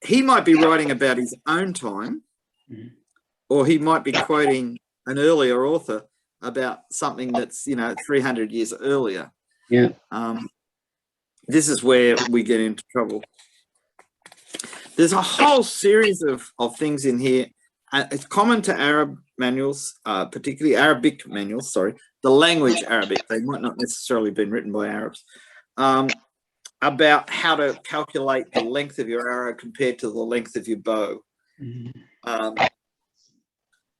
he might be writing about his own time, or he might be quoting an earlier author about something that's, 300 years earlier. Yeah. This is where we get into trouble. There's a whole series of things in here. It's common to Arab manuals, particularly Arabic manuals, the language Arabic. They might not necessarily have been written by Arabs, about how to calculate the length of your arrow compared to the length of your bow.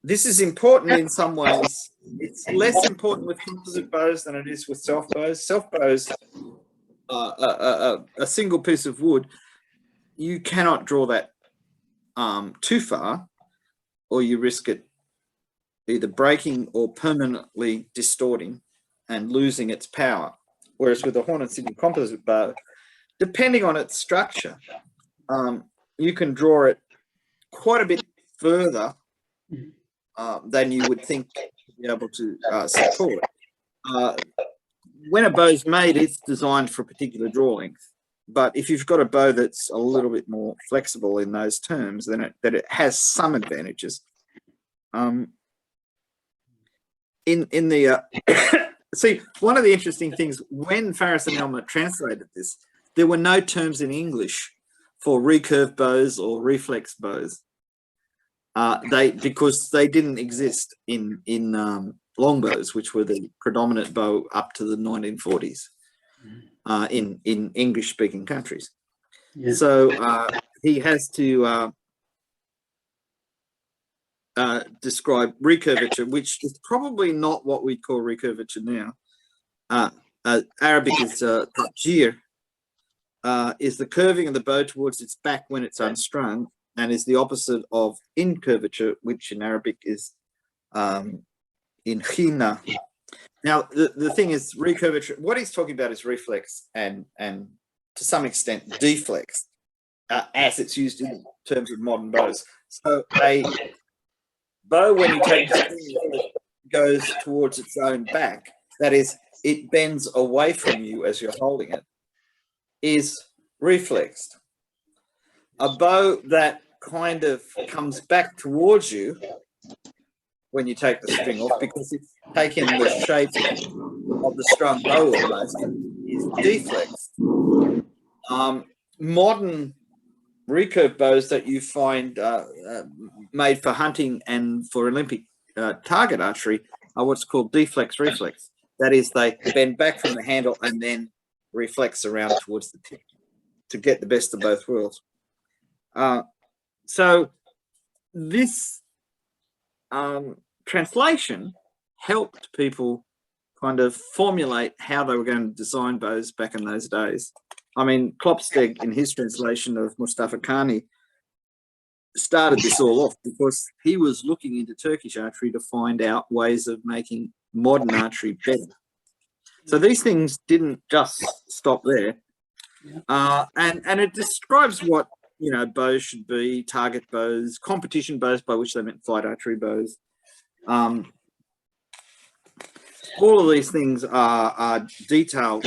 This is important in some ways. It's less important with composite bows than it is with self bows. Self bows, a single piece of wood, you cannot draw that too far, or you risk it either breaking or permanently distorting and losing its power. Whereas with a Horn & Sidney composite bow, depending on its structure, you can draw it quite a bit further than you would think to be able to support. When a bow's made, it's designed for a particular draw length. But if you've got a bow that's a little bit more flexible in those terms, then it has some advantages. See, one of the interesting things, when Faris and Elmer translated this, there were no terms in English for recurve bows or reflex bows. Because they didn't exist in longbows, which were the predominant bow up to the 1940s in English-speaking countries. Yeah. So he has to describe recurvature, which is probably not what we call recurvature now. Arabic is Tabṣīr, is the curving of the bow towards its back when it's unstrung, and is the opposite of incurvature, which in Arabic is inkhina. Now, the thing is, recurvature, what he's talking about is reflex and to some extent deflex, as it's used in terms of modern bows. So a bow, when you take it, goes towards its own back, that is, it bends away from you as you're holding it, is reflexed. A bow that kind of comes back towards you when you take the string off, because it's taken the shape of the strung bow almost, is deflexed. Modern recurve bows that you find made for hunting and for Olympic target archery are what's called deflex reflex. That is, they bend back from the handle and then reflex around towards the tip to get the best of both worlds. So this translation helped people kind of formulate how they were going to design bows back in those days. I mean, Klopsteg, in his translation of Mustafa Khani, started this all off because he was looking into Turkish archery to find out ways of making modern archery better. So these things didn't just stop there. And it describes what, bows should be: target bows, competition bows, by which they meant flight archery bows. All of these things are detailed.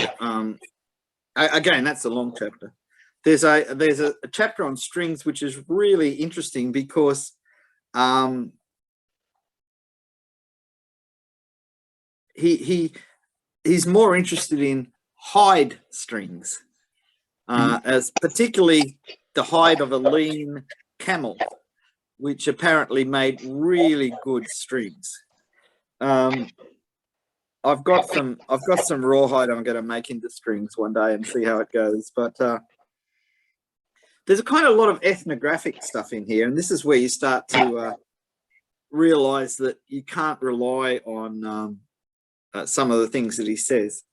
Again, that's a long chapter. There's a chapter on strings, which is really interesting because he's more interested in hide strings, as particularly the hide of a lean camel, which apparently made really good strings. I've got some rawhide I'm going to make into strings one day and see how it goes. But there's a kind of lot of ethnographic stuff in here, and this is where you start to realize that you can't rely on some of the things that he says.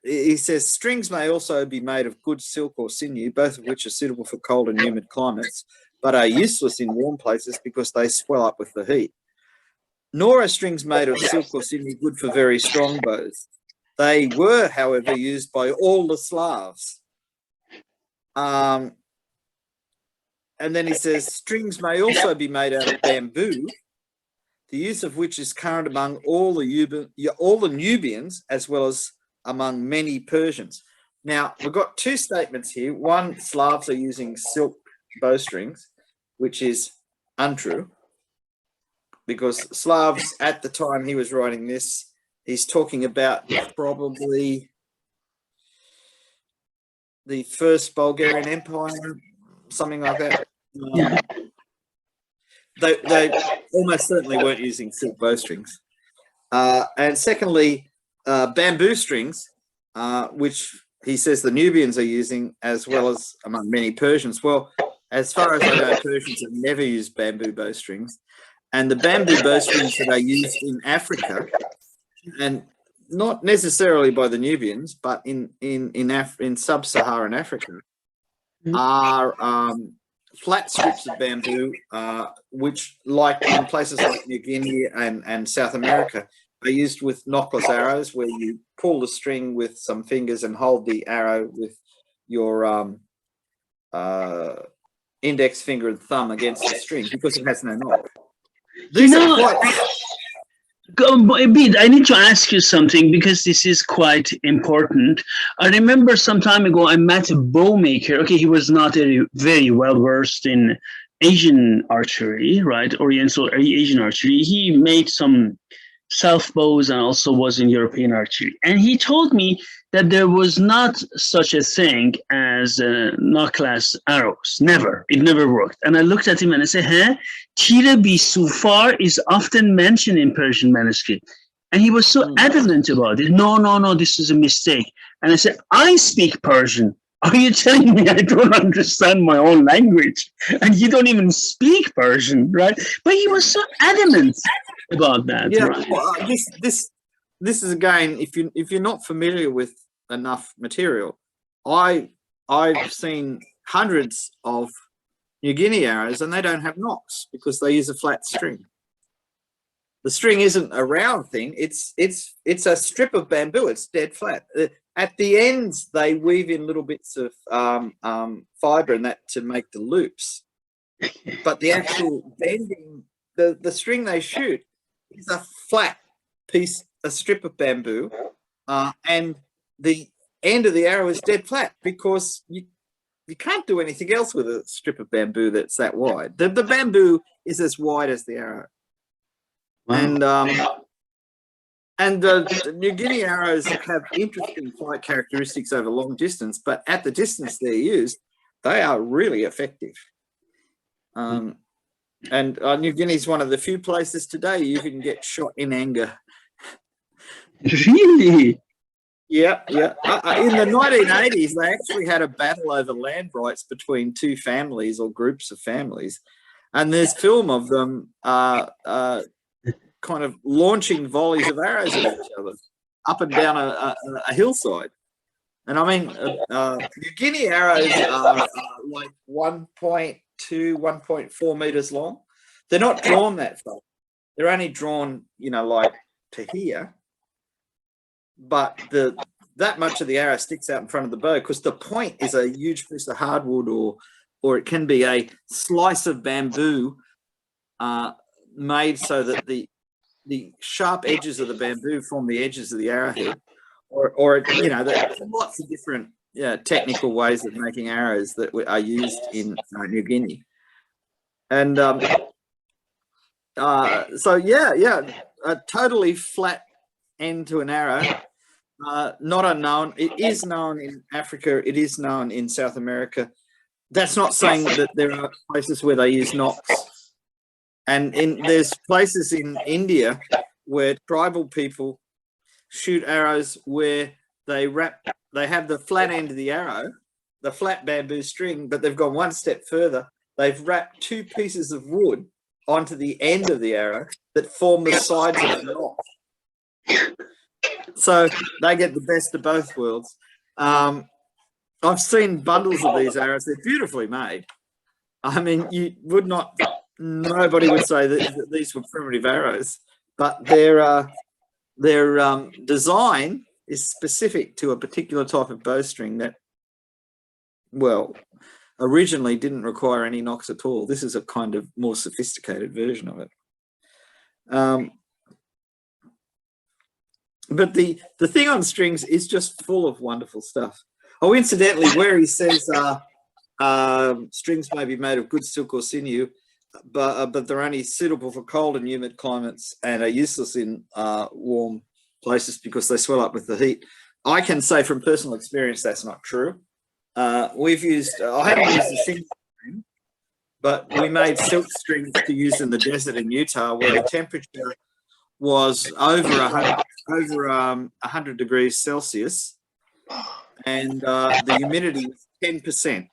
He says strings may also be made of good silk or sinew, both of which are suitable for cold and humid climates, but are useless in warm places because they swell up with the heat. Nor are strings made of silk or sinew good for very strong bows. They were, however, used by all the Slavs. And then he says strings may also be made out of bamboo, the use of which is current among all the Nubians, as well as among many Persians. Now, we've got two statements here. One, Slavs are using silk bowstrings, which is untrue, because Slavs, at the time he was writing this, he's talking about probably the First Bulgarian Empire, something like that. Yeah. They almost certainly weren't using silk bowstrings. And secondly, bamboo strings, which he says the Nubians are using, as well as among many Persians. Well, as far as I know, Persians have never used bamboo bowstrings. And the bamboo bowstrings that are used in Africa, and not necessarily by the Nubians, but in sub-Saharan Africa, are flat strips of bamboo, which, like in places like New Guinea and South America, are used with knockless arrows, where you pull the string with some fingers and hold the arrow with your index finger and thumb against the string, because it has no knock. These are quite... Bede, I need to ask you something, because this is quite important. I remember some time ago I met a bow maker. Okay, he was not very well versed in Asian archery, right? Oriental Asian archery. He made some self bows and also was in European archery. And he told me that there was not such a thing as knockless arrows. Never. It never worked. And I looked at him and I said, huh? Tira bi sufar is often mentioned in Persian manuscript. And he was so adamant about it. No, this is a mistake. And I said, I speak Persian. Are you telling me I don't understand my own language? And you don't even speak Persian, right? But he was so adamant about that. Yeah, right? well, this is, again, if you're not familiar with enough material, I've seen hundreds of New Guinea arrows and they don't have nocks because they use a flat string. The string isn't a round thing; it's a strip of bamboo. It's dead flat. At the ends, they weave in little bits of fibre and that to make the loops. But the actual bending, the string they shoot is a flat piece, a strip of bamboo, and the end of the arrow is dead flat, because you can't do anything else with a strip of bamboo that's that wide. The bamboo is as wide as the arrow. Wow. And the New Guinea arrows have interesting flight characteristics over long distance, but at the distance they're used, they are really effective. And New Guinea is one of the few places today you can get shot in anger. Really? Yeah. In the 1980s, they actually had a battle over land rights between two families or groups of families, and there's film of them kind of launching volleys of arrows at each other up and down a hillside. And I mean, New Guinea arrows are like 1.2, 1.4 meters long. They're not drawn that far. They're only drawn, like to here. But that much of the arrow sticks out in front of the bow, because the point is a huge piece of hardwood, or it can be a slice of bamboo made so that the sharp edges of the bamboo form the edges of the arrowhead, or there's lots of different technical ways of making arrows that are used in New Guinea. And so a totally flat end to an arrow, not unknown. It is known in Africa. It is known in South America. That's not saying that there are places where they use nocks. And there's places in India where tribal people shoot arrows where they have the flat end of the arrow, the flat bamboo string, but they've gone one step further. They've wrapped two pieces of wood onto the end of the arrow that form the sides of the knock. So they get the best of both worlds. I've seen bundles of these arrows. They're beautifully made. I mean, nobody would say that these were primitive arrows, but their design is specific to a particular type of bowstring that, well, originally didn't require any nocks at all. This is a kind of more sophisticated version of it. But the thing on strings is just full of wonderful stuff. Oh, incidentally, where he says strings may be made of good silk or sinew, but they're only suitable for cold and humid climates and are useless in warm places because they swell up with the heat. I can say from personal experience that's not true. We've used, I haven't used a single string, but we made silk strings to use in the desert in Utah where the temperature was over 100 degrees Celsius and the humidity was 10%.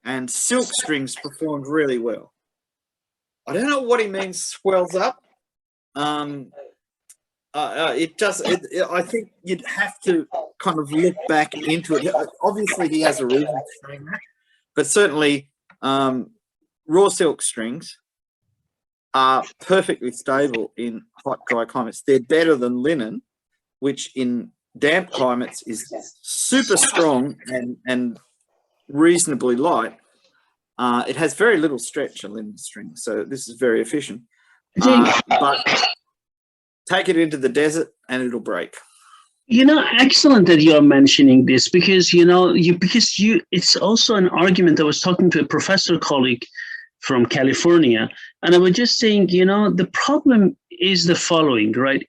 And silk strings performed really well. I don't know what he means swells up. It does. I think you'd have to kind of look back into it. Obviously, he has a reason for saying that, but certainly raw silk strings are perfectly stable in hot, dry climates. They're better than linen, which in damp climates is super strong and reasonably light. It has very little stretch, a linen string, so this is very efficient. But take it into the desert and it'll break. Excellent that you're mentioning this because it's also an argument. I was talking to a professor colleague from California, and I was just saying, the problem is the following, right?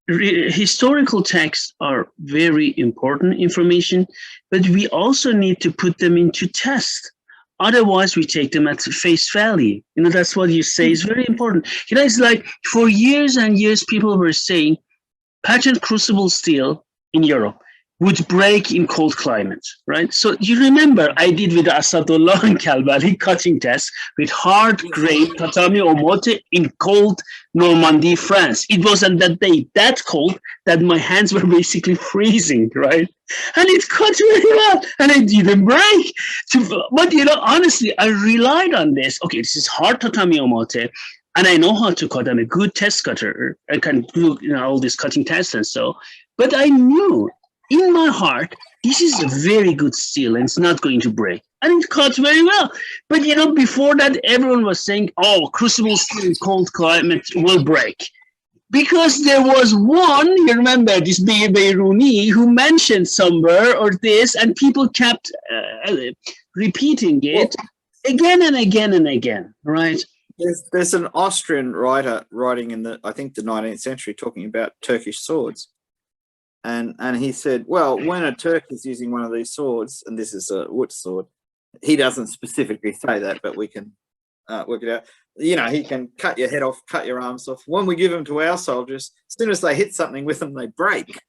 Historical texts are very important information, but we also need to put them into test. Otherwise, we take them at face value. That's what you say is very important. It's like for years and years, people were saying patterned crucible steel in Europe would break in cold climates, right? So you remember I did with Asadullah and Kalbali cutting tests with hard grade tatami omote in cold Normandy, France. It was on that day that cold that my hands were basically freezing, right? And it cut really well and it didn't break. But honestly, I relied on this. Okay, this is hard tatami omote. And I know how to cut. I'm a good test cutter. I can do all these cutting tests and so. But I knew in my heart, this is a very good steel and it's not going to break. And it cut very well. But before that, everyone was saying, oh, crucible steel in cold climate will break. Because there was one, you remember this Beiruni who mentioned somewhere or this, and people kept repeating it again and again and again, right? There's an Austrian writer writing in the 19th century talking about Turkish swords. And he said, well, when a Turk is using one of these swords, and this is a wood sword, he doesn't specifically say that, but we can work it out. He can cut your head off, cut your arms off. When we give them to our soldiers, as soon as they hit something with them, they break.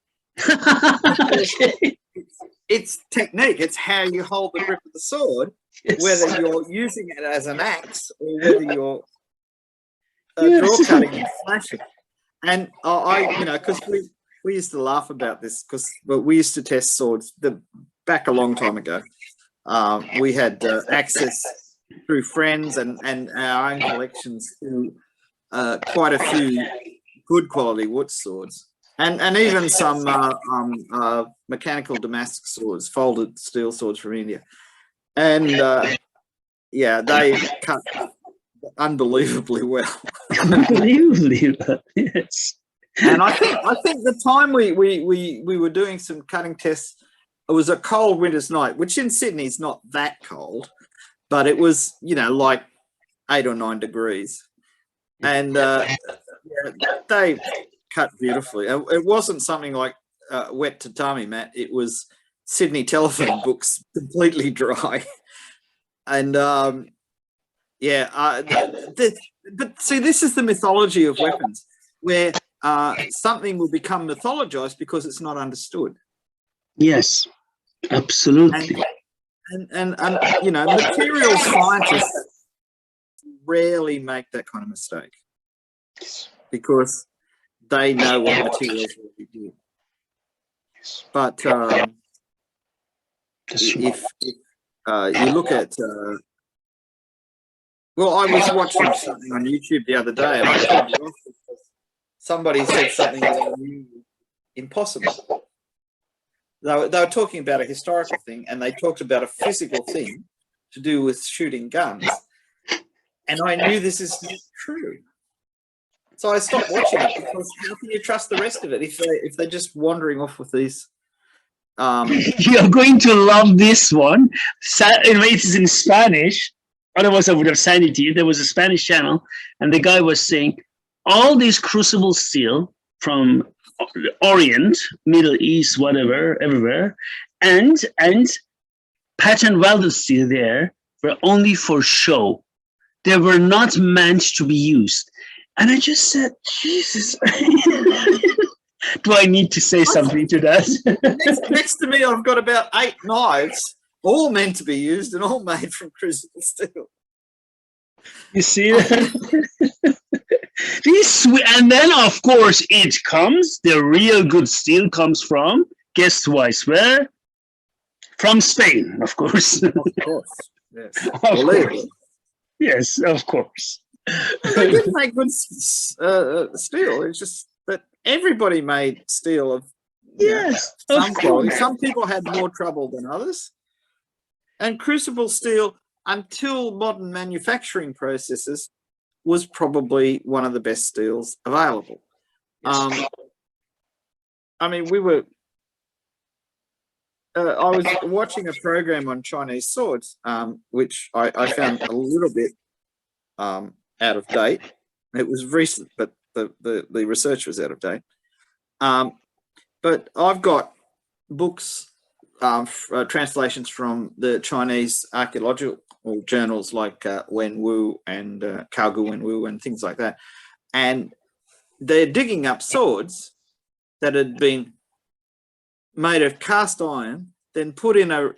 It's technique. It's how you hold the grip of the sword, whether you're using it as an axe or whether you're draw cutting and slashing. And because we used to laugh about this but we used to test swords back a long time ago. We had access through friends and our own collections to quite a few good quality wood swords and even some mechanical Damascus swords, folded steel swords from India. And they cut unbelievably well. Unbelievably well, yes. And I think the time we were doing some cutting tests, it was a cold winter's night, which in Sydney is not that cold, but it was like 8 or 9 degrees, and they cut beautifully. It wasn't something like wet tatami mat. It was Sydney telephone books, completely dry, and but see, this is the mythology of weapons, where something will become mythologized because it's not understood. Yes, absolutely. And material scientists rarely make that kind of mistake because they know what materials really do. But if you look at I was watching something on YouTube the other day, and I turned it off because somebody said something that I knew impossible. They were talking about a historical thing, and they talked about a physical thing to do with shooting guns. And I knew this is not true. So I stopped watching it because how can you trust the rest of it if they're just wandering off with these You're going to love this one. It is in Spanish. Otherwise, I would have signed it to you. There was a Spanish channel, and the guy was saying, all these crucible steel from the Orient, Middle East, whatever, everywhere, and pattern welded steel there were only for show. They were not meant to be used. And I just said, Jesus. Do I need to say something to that? next to me, I've got about 8 knives, all meant to be used and all made from crucible steel. You see that? And then, of course, it comes, the real good steel comes from, guess twice where? From Spain, of course. Of course, yes. Of course. Yes, of course. They did make good steel. It's just that everybody made steel of some quality. Some people had more trouble than others. And crucible steel, until modern manufacturing processes, was probably one of the best steels available. I mean, I was watching a program on Chinese swords, which I found a little bit out of date. It was recent, but the research was out of date. But I've got books, translations from the Chinese archaeological journals like Wen Wu and Kaogu Wen Wu and things like that. And they're digging up swords that had been made of cast iron, then put in an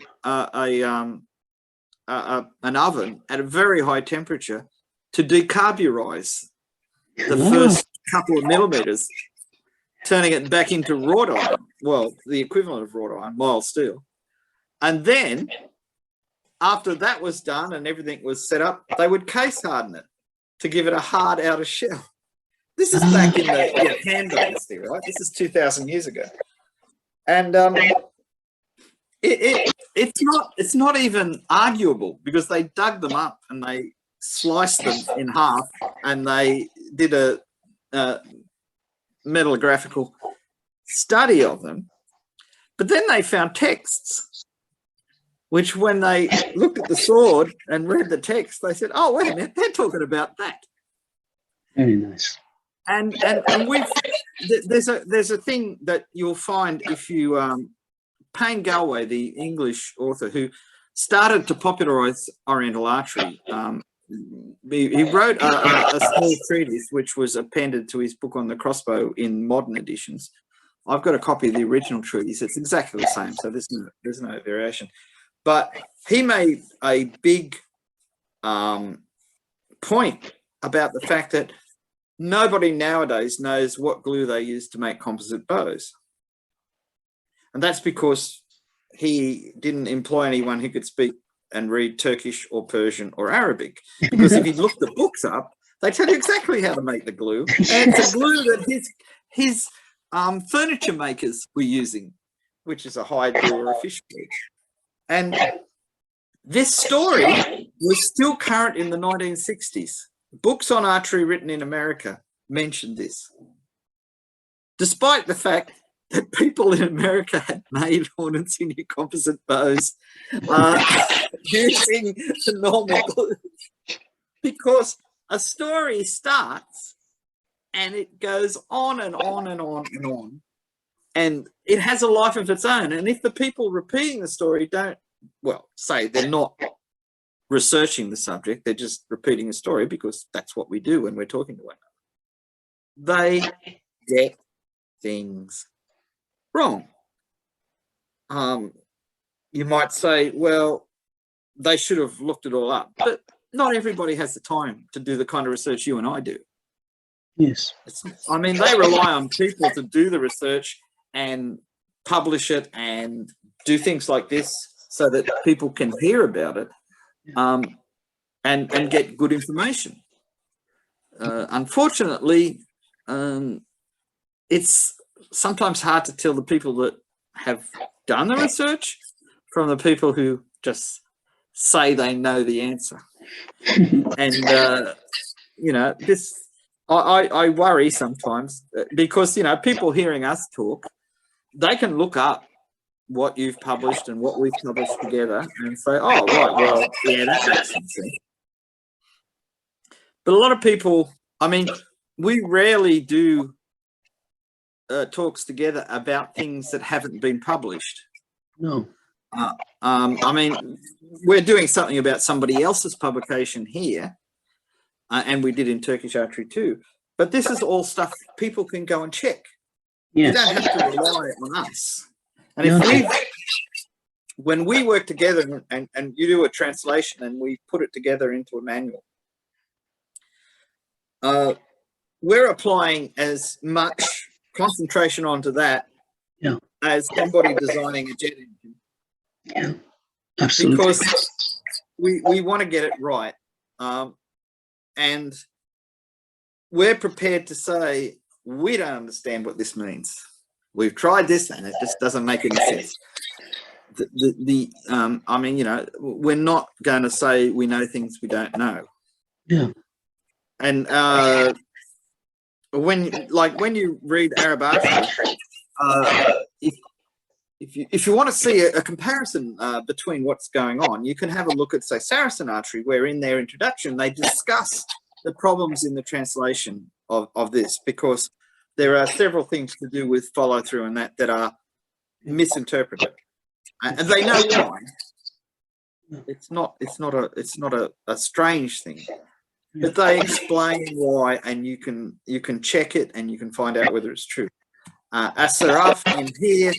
oven at a very high temperature to decarburize the first couple of millimeters, turning it back into wrought iron, well, the equivalent of wrought iron, mild steel. And then, after that was done and everything was set up, they would case harden it to give it a hard outer shell. This is back in the Han Dynasty, right? This is 2,000 years ago. And it's not even arguable, because they dug them up and they sliced them in half and they did a metallographical study of them. But then they found texts, which when they looked at the sword and read the text, they said, oh, wait a minute, they're talking about that. Very nice. And there's a thing that you'll find if you Payne Galway, the English author who started to popularize Oriental archery, he wrote a small treatise which was appended to his book on the crossbow in modern editions. I've got a copy of the original treatise. It's exactly the same, so there's no variation. But he made a big point about the fact that nobody nowadays knows what glue they use to make composite bows. And that's because he didn't employ anyone who could speak and read Turkish or Persian or Arabic. Because if you look the books up, they tell you exactly how to make the glue. And it's a glue that his furniture makers were using, which is a hide glue or a fish glue. And this story was still current in the 1960s. Books on archery written in America mentioned this, despite the fact that people in America had made Horn-and-Sinew composite bows using the normal glue. Because a story starts and it goes on and on and on and on. And it has a life of its own. And if the people repeating the story don't, well, say they're not researching the subject, they're just repeating a story because that's what we do when we're talking to one another, they get things wrong. You might say, well, they should have looked it all up, but not everybody has the time to do the kind of research you and I do. Yes. I mean, they rely on people to do the research and publish it and do things like this so that people can hear about it and get good information. Unfortunately, it's sometimes hard to tell the people that have done the research from the people who just say they know the answer. And, you know, this, I worry sometimes because, you know, people hearing us talk, they can look up what you've published and what we've published together and say, oh, right, well, yeah, that makes sense. But a lot of people, I mean, we rarely do talks together about things that haven't been published. No. I mean, we're doing something about somebody else's publication here, and we did in Turkish Archery too. But this is all stuff people can go and check. Yes. You don't have to rely on us. And if when we work together and you do a translation and we put it together into a manual, we're applying as much concentration onto that as somebody designing a jet engine. Yeah, absolutely. Because we want to get it right. And we're prepared to say, we don't understand what this means. We've tried this and it just doesn't make any sense. I mean, you know, we're not going to say we know things we don't know. Yeah. And when you read Arab Archery, if you want to see a comparison between what's going on, you can have a look at, say, Saracen Archery, where in their introduction they discuss the problems in the translation of this, because there are several things to do with follow through and that are misinterpreted, and they know why. It's not a strange thing, but they explain why, and you can check it and you can find out whether it's true. Asaraf in here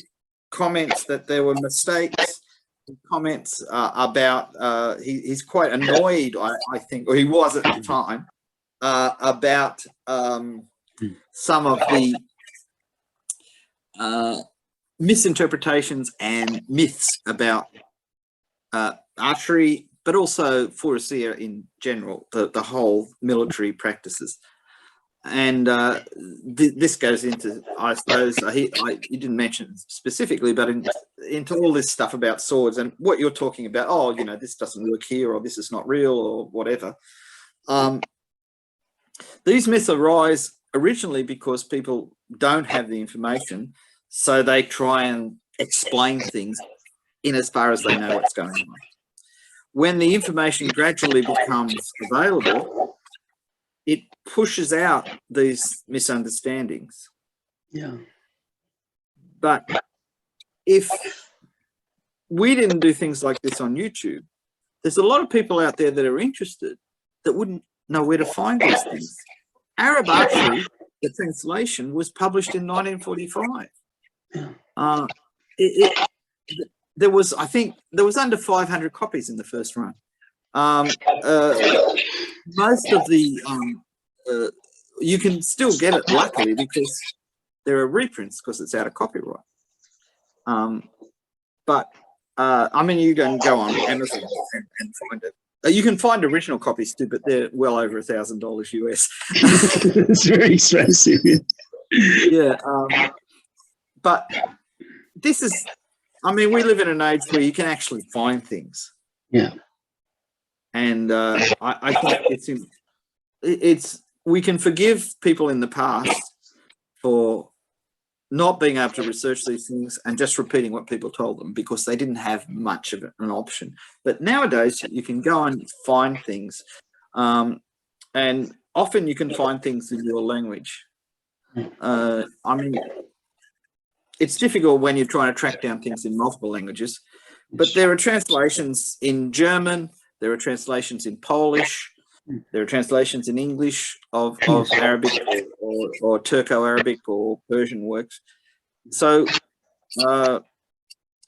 comments that there were mistakes. He comments about he's quite annoyed, I think, or he was at the time, about some of the misinterpretations and myths about archery, but also Furusiyya in general, the whole military practices. And this goes into, I suppose, he didn't mention specifically, but into all this stuff about swords and what you're talking about. Oh, you know, this doesn't work here, or this is not real, or whatever. These myths arise originally because people don't have the information, so they try and explain things in as far as they know what's going on. When the information gradually becomes available, it pushes out these misunderstandings. Yeah. But if we didn't do things like this on YouTube, there's a lot of people out there that are interested that wouldn't know where to find these things. Arab Archery, the translation, was published in 1945. There was, I think, there was under 500 copies in the first run. Most of the you can still get it, luckily, because there are reprints because it's out of copyright. But I mean, you can go on Amazon and find it. You can find original copies too, but they're well over $1,000 US. It's very expensive. Yeah, but this is, I mean, we live in an age where you can actually find things. Yeah. And I think it's we can forgive people in the past for not being able to research these things and just repeating what people told them because they didn't have much of an option. But nowadays you can go and find things, and often you can find things in your language. I mean, it's difficult when you're trying to track down things in multiple languages, but there are translations in German, there are translations in Polish, there are translations in English of Arabic or Turco-Arabic or Persian works. So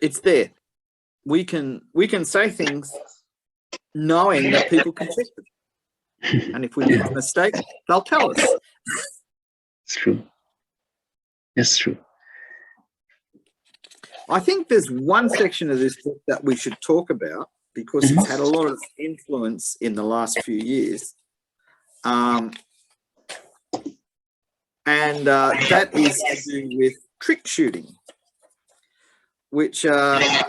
it's there. We can say things knowing that people can check them. And if we make a mistake, they'll tell us. It's true. It's true. I think there's one section of this book that we should talk about because it's had a lot of influence in the last few years. And that is to do with trick shooting, which there's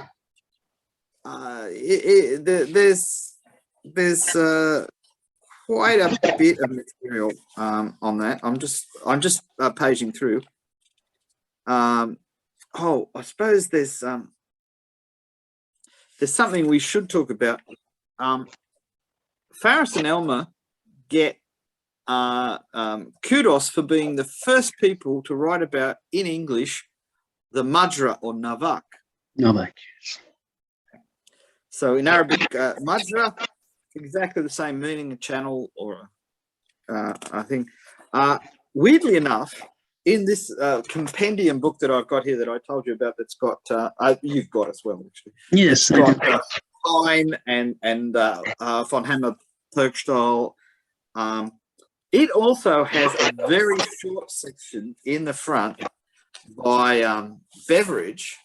quite a bit of material on that. I'm just paging through. Oh, I suppose there's there's something we should talk about. Faris and Elmer get kudos for being the first people to write about in English the majra or navak. Navak. So in Arabic, majra, exactly the same meaning, a channel or I think. Weirdly enough, in this compendium book that I've got here that I told you about, that's got you've got as well, actually. Yes, it's got Hein and von Hammer Purgstall. It also has a very short section in the front by Beveridge,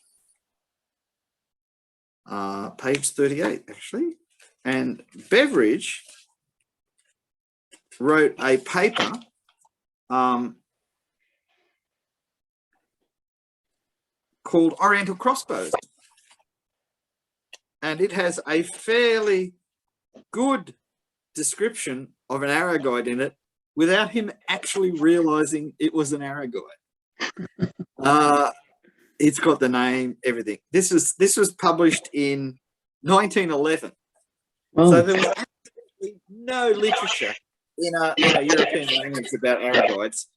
page 38 actually, and Beveridge wrote a paper called Oriental Crossbows, and it has a fairly good description of an arrow guide in it without him actually realizing it was an arrow guide. It's got the name, everything. This was published in 1911. Oh. So there was absolutely no literature in a European language about arrow guides,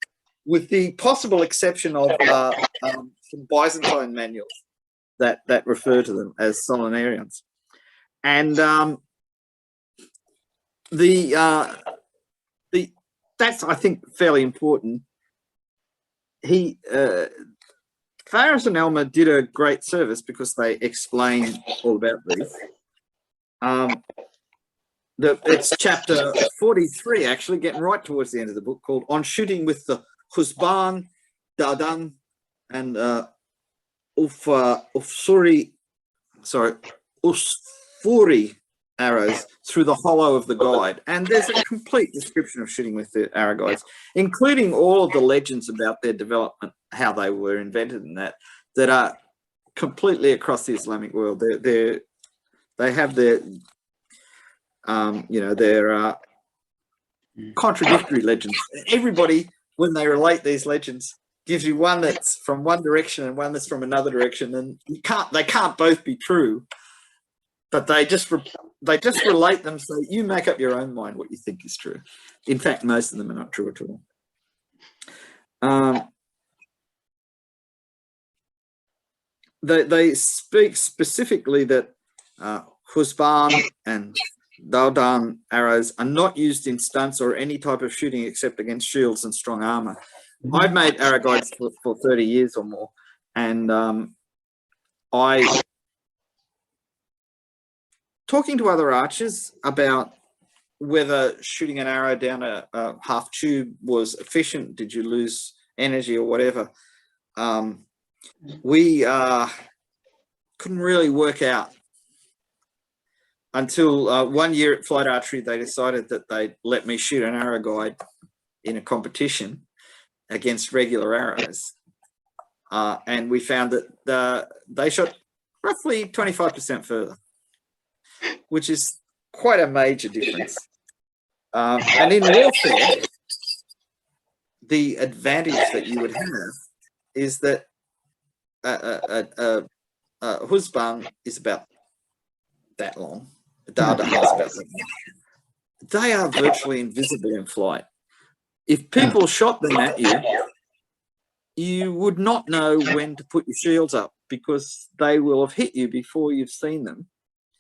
with the possible exception of some Byzantine manuals that refer to them as solonarians. And that's, I think, fairly important. Faris and Elmer did a great service because they explain all about these. It's chapter 43, actually, getting right towards the end of the book, called On Shooting with the Husban, Dadan, and Usfuri arrows through the hollow of the guide. And there's a complete description of shooting with the arrow guides, including all of the legends about their development, how they were invented, and that are completely across the Islamic world. They have their their contradictory legends. Everybody, when they relate these legends, gives you one that's from one direction and one that's from another direction, and they can't both be true, but they just relate them, so you make up your own mind what you think is true. In fact, most of them are not true at all. They speak specifically that Husban and Daudan arrows are not used in stunts or any type of shooting except against shields and strong armor. I've made arrow guides for 30 years or more, and talking to other archers about whether shooting an arrow down a half tube was efficient, did you lose energy or whatever, we couldn't really work out until 1 year at Flight Archery. They decided that they'd let me shoot an arrow guide in a competition against regular arrows, and we found that they shot roughly 25% further, which is quite a major difference. And in warfare, the advantage that you would have is that Husban is about that long. Dada is about that long. They are virtually invisible in flight. If people shot them at you, you would not know when to put your shields up because they will have hit you before you've seen them.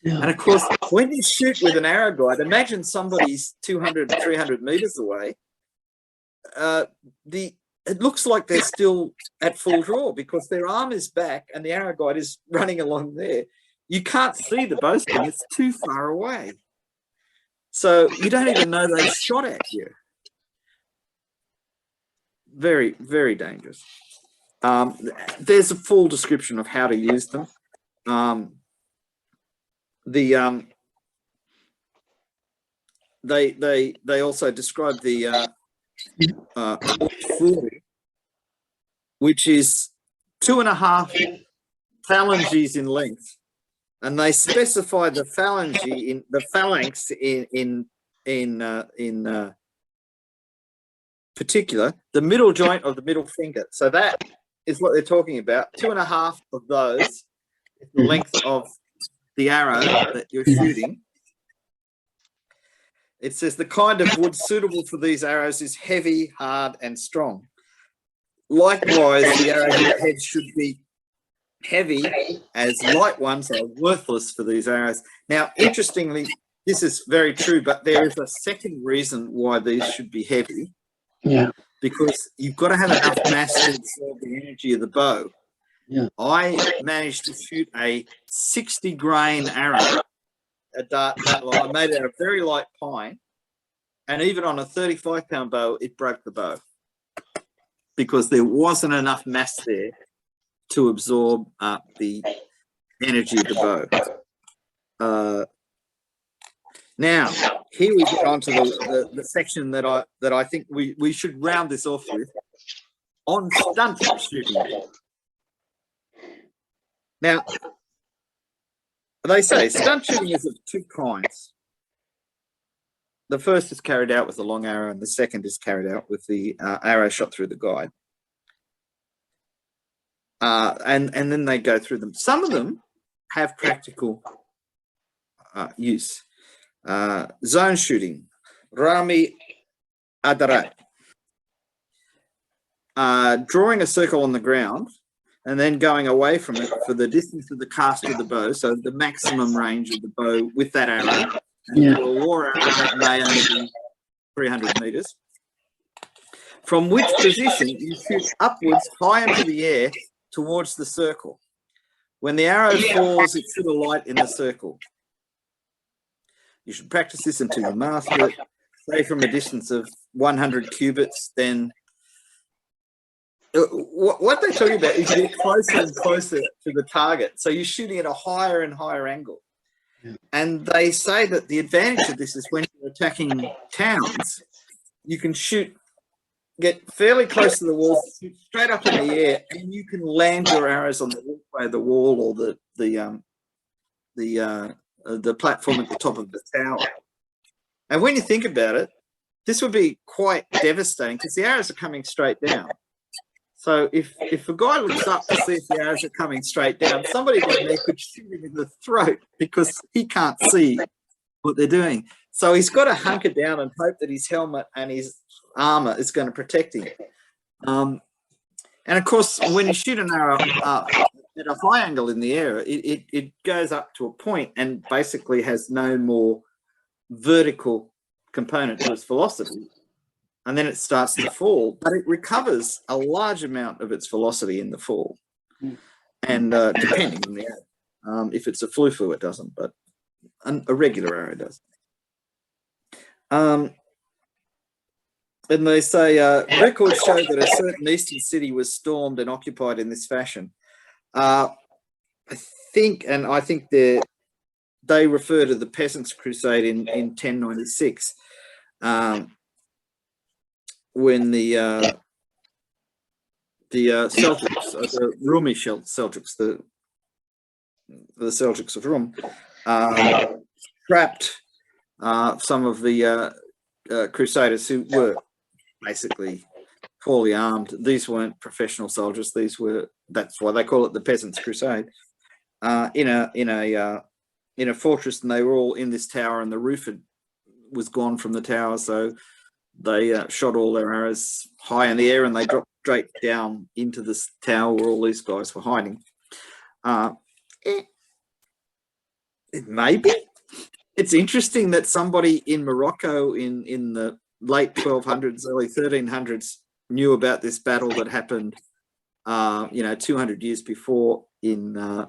Yeah. And of course, when you shoot with an arrow guide, imagine somebody's 200, 300 meters away. It looks like they're still at full draw because their arm is back and the arrow guide is running along there. You can't see the bowstring, it's too far away. So you don't even know they shot at you. Very, very dangerous. There's a full description of how to use them. They also describe the which is 2.5 phalanges in length, and they specify the phalanx in particular the middle joint of the middle finger. So that is what they're talking about. 2.5 of those is the length of the arrow that you're shooting. It says the kind of wood suitable for these arrows is heavy, hard, and strong. Likewise, the arrowhead should be heavy, as light ones are worthless for these arrows. Now, interestingly, this is very true, but there is a second reason why these should be heavy. Yeah. Because you've got to have enough mass to absorb the energy of the bow. Yeah. I managed to shoot a 60-grain arrow, a dart line. I made it out of very light pine, and even on a 35-pound bow, it broke the bow because there wasn't enough mass there to absorb the energy of the bow. Now, here we get onto the section that I think we should round this off with, on stunt shooting. Now, they say stunt shooting is of two kinds. The first is carried out with a long arrow, and the second is carried out with the arrow shot through the guide. And then they go through them. Some of them have practical use. Zone shooting, Rāmin Mubtadi, drawing a circle on the ground and then going away from it for the distance of the cast of the bow, so the maximum range of the bow with that arrow. And for a war arrow, that may only be 300 meters. From which position you shoot upwards high into the air towards the circle. When the arrow falls, it should alight in the circle. You should practice this until you master it. Say from a distance of 100 cubits, then what they tell you about is you get closer and closer to the target. So you're shooting at a higher and higher angle. Yeah. And they say that the advantage of this is when you're attacking towns, you can get fairly close to the wall, shoot straight up in the air, and you can land your arrows on the walkway of the wall or the platform at the top of the tower. And when you think about it, this would be quite devastating because the arrows are coming straight down. So if a guy looks up to see if the arrows are coming straight down, somebody down there could shoot him in the throat because he can't see what they're doing. So he's got to hunker down and hope that his helmet and his armor is going to protect him. And of course, when you shoot an arrow at a high angle in the air, it goes up to a point and basically has no more vertical component to its velocity. And then it starts to fall, but it recovers a large amount of its velocity in the fall. And depending on the arrow, if it's a flu, it doesn't, but a regular arrow does. And they say records show that a certain eastern city was stormed and occupied in this fashion. I think they refer to the Peasants' Crusade in 1096, when the Celtics, the Rumi Celtics, the Celtics of Rum, trapped some of the Crusaders who were basically poorly armed. These weren't professional soldiers. That's why they call it the Peasants' Crusade. In a fortress, and they were all in this tower, and the roof was gone from the tower, so they shot all their arrows high in the air, and they dropped straight down into this tower where all these guys were hiding. It may be. It's interesting that somebody in Morocco in the late 1200s, early 1300s knew about this battle that happened, 200 years before in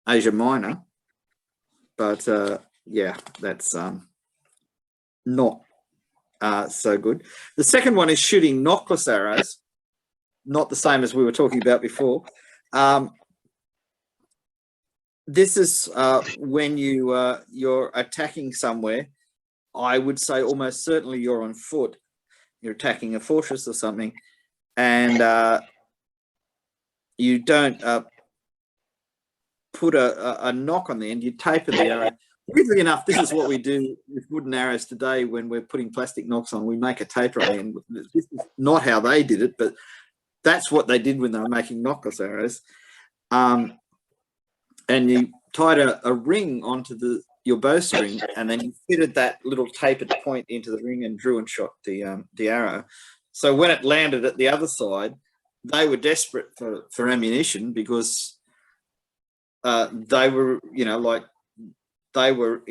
Asia Minor. But yeah, that's not so good. The second one is shooting knockless arrows, not the same as we were talking about before. This is when you're attacking somewhere. I would say almost certainly you're on foot. You're attacking a fortress or something, and you don't put a knock on the end. You taper the arrow. Weirdly enough, this is what we do with wooden arrows today when we're putting plastic knocks on. We make a taper on the end. This is not how they did it, but that's what they did when they were making knockless arrows. And you tied a ring onto your bowstring, and then you fitted that little tapered point into the ring and drew and shot the arrow. So when it landed at the other side, they were desperate for ammunition because they were, they were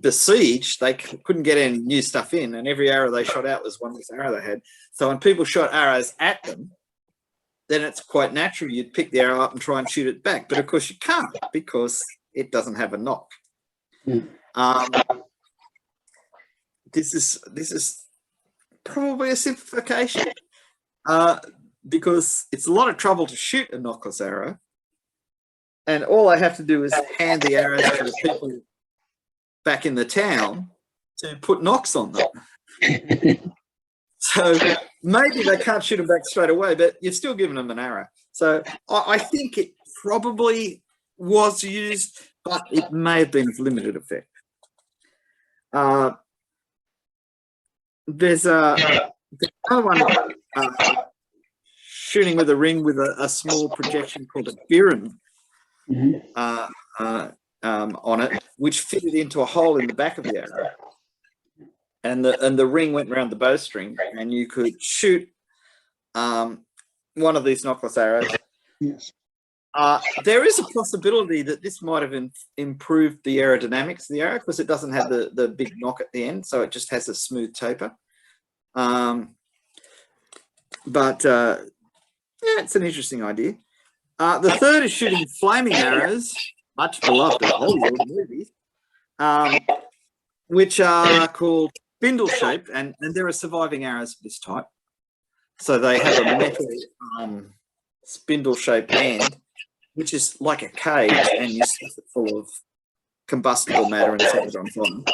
besieged. They couldn't get any new stuff in, and every arrow they shot out was one less arrow they had. So when people shot arrows at them, then it's quite natural you'd pick the arrow up and try and shoot it back. But of course you can't, because it doesn't have a knock. This is probably a simplification, because it's a lot of trouble to shoot a knockless arrow, and all I have to do is hand the arrows to the people back in the town to put knocks on them. So maybe they can't shoot them back straight away, but you're still giving them an arrow. So I think it probably was used, but it may have been of limited effect. There's another one, shooting with a ring with a small projection called a biran on it, which fitted into a hole in the back of the arrow. And the ring went around the bowstring, and you could shoot one of these knockless arrows. Yes. There is a possibility that this might have improved the aerodynamics of the arrow, because it doesn't have the big knock at the end, so it just has a smooth taper. But yeah, it's an interesting idea. The third is shooting flaming arrows, much beloved in Hollywood movies, which are called spindle-shaped, and there are surviving arrows of this type. So they have a metal spindle-shaped end, which is like a cage, and you stuff it full of combustible matter and set it on fire.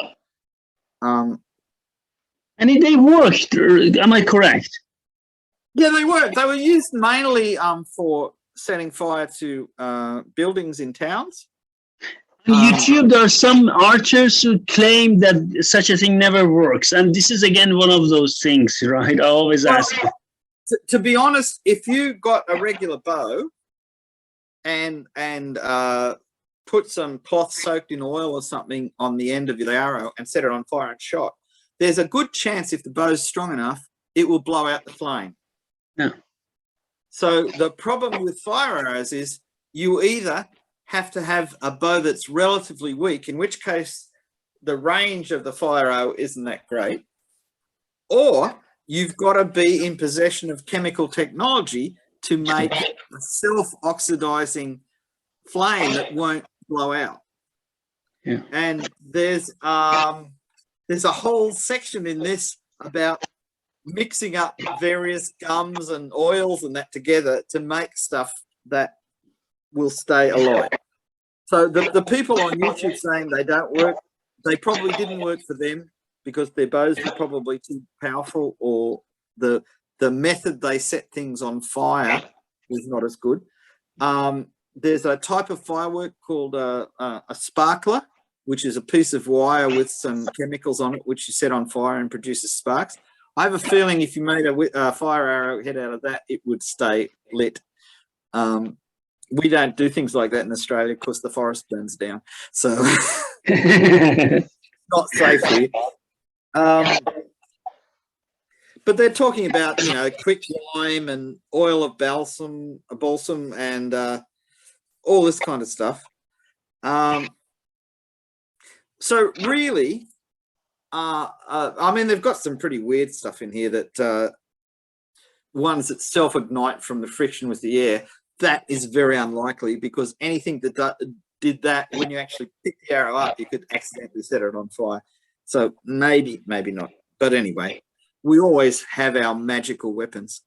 And they worked, am I correct? Yeah, they worked. They were used mainly for setting fire to buildings in towns. On YouTube, there are some archers who claim that such a thing never works, and this is again one of those things, right? I always ask. To be honest, if you got a regular bow and put some cloth soaked in oil or something on the end of the arrow and set it on fire and shot, there's a good chance, if the bow's strong enough, it will blow out the flame. Yeah. So the problem with fire arrows is you either have to have a bow that's relatively weak, in which case the range of the fire arrow isn't that great, or you've got to be in possession of chemical technology to make a self-oxidizing flame that won't blow out. Yeah. And there's a whole section in this about mixing up various gums and oils and that together to make stuff that will stay alive. So the people on YouTube saying they don't work, they probably didn't work for them because their bows were probably too powerful, or the method they set things on fire was not as good. There's a type of firework called a sparkler, which is a piece of wire with some chemicals on it, which you set on fire and produces sparks. I have a feeling if you made a fire arrow head out of that, it would stay lit. We don't do things like that in Australia because the forest burns down. So not safe here. But they're talking about, quick lime and oil of balsam and all this kind of stuff. So really, I mean, they've got some pretty weird stuff in here that ones that self-ignite from the friction with the air. That is very unlikely, because anything that did that, when you actually pick the arrow up, you could accidentally set it on fire. So maybe not. But anyway, we always have our magical weapons.